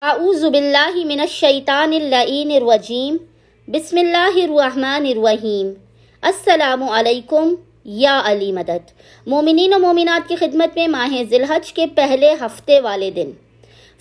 अऊज़ु बिल्लाहि मिनश्शैतानिर्रजीम बिस्मिल्लाहिर्रहमानिर्रहीम। अस्सलामु अलैकुम या अली मदद। मोमिनीन और मोमिनात की खिदमत में माह ज़िलहज के पहले हफ्ते वाले दिन,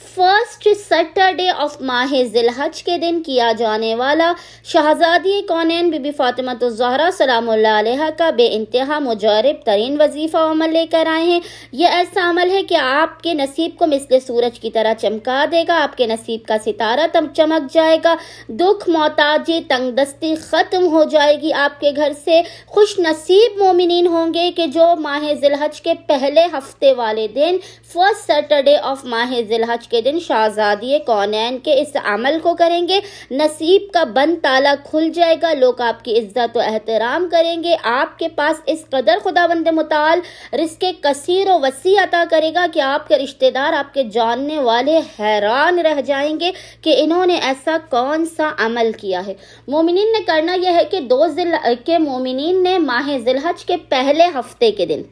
फर्स्ट सैटरडे ऑफ माह ज़िलहज के दिन किया जाने वाला शहजादी कौनैन बीबी फातिमा ज़हरा सलामुल्लाह अलैहा का बेइंतहा मुजरब तरीन वजीफ़ा अमल लेकर आए हैं। यह ऐसा अमल है कि आपके नसीब को मिस्ल सूरज की तरह चमका देगा, आपके नसीब का सितारा चमक जाएगा, दुख मोहताजी तंगदस्ती ख़त्म हो जाएगी। आपके घर से खुश नसीब मोमिनीन होंगे कि जो माह ज़िलहज के पहले हफ्ते वाले दिन, फर्स्ट सैटरडे ऑफ माह ज़िलहज के दिन शहजादी कौनैन के इस अमल को करेंगे। नसीब का बंद ताला खुल जाएगा, लोग आपकी इज्जत व एहतराम करेंगे। आपके पास इस कदर खुदावंद मुताल रिज़्क़ कसीर व वसी अता करेगा कि आपके रिश्तेदार, आपके जानने वाले हैरान रह जाएंगे कि इन्होंने ऐसा कौन सा अमल किया है। मोमिनीन ने करना यह है कि मोमिनीन ने माह ज़िलहज के पहले हफ्ते के दिन,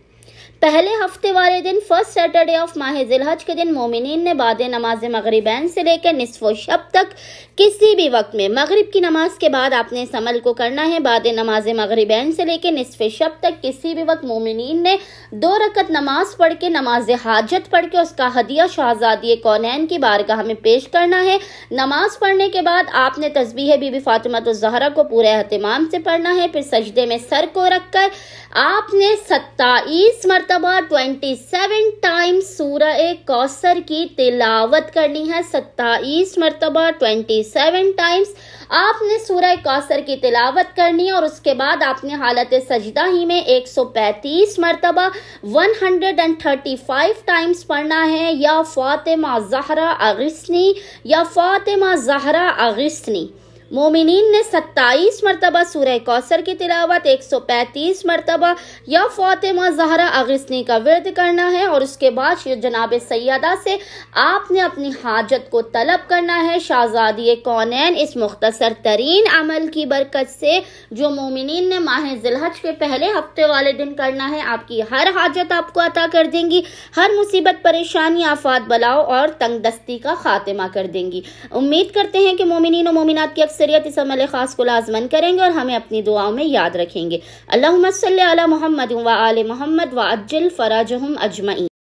पहले हफ्ते वाले दिन, फर्स्ट सैटरडे ऑफ माह ज़िलहज के दिन मोमिनीन ने बाद नमाज मगरिबैन से लेकर निस्फ़ो शब तक किसी भी वक्त में, मगरिब की नमाज के बाद आपने इस अमल को करना है। बाद नमाज मगरिबैन से लेकर निस्फ़े शब तक किसी भी वक्त मोमिनीन ने 2 रकत नमाज पढ़ के, नमाज हाजत पढ़ के उसका हदिया शहजादी कौनैन की बारगाह में पेश करना है। नमाज पढ़ने के बाद आपने तस्बीह बीबी फातिमा ज़हरा को पूरे एहतिमाम से पढ़ना है। फिर सजदे में सर को रखकर आपने 27 मरतबा 27 टाइम्स सूरह कौसर की तिलावत करनी है। 27 मरतबा 27 टाइम्स आपने सूरह कौसर की तिलावत करनी है। और उसके बाद आपने हालत सजदा ही में 135 मरतबा 135 टाइम्स पढ़ना है, या फातिमा ज़हरा अगिस्नी, या फातिमा ज़हरा अगिस्नी। मोमिनीन ने 27 मरतबा सूरह कौसर की तिलावत, 135 मरतबा या फातिमा ज़हरा अगिस्नी का विर्द करना है। और उसके बाद जनाब सैयदा से आपने अपनी हाजत को तलब करना है। शहजादी कौनैन इस मुख्तसर तरीन अमल की बरकत से जो मोमिनीन ने माह ज़िलहज के पहले हफ्ते वाले दिन करना है, आपकी हर हाजत आपको अता कर देंगी, हर मुसीबत परेशानी आफात बलाओ और तंगदस्ती का खात्मा कर देंगी। उम्मीद करते हैं कि मोमिनीन और मोमिनात की अक्सरियत इस अमल खास को लाज़मन करेंगे और हमें अपनी दुआओं में याद रखेंगे। अल्लाहुम्मा सल्ली अला मुहम्मद व आले मुहम्मद व अज्जिल फराजहुम अजमईन।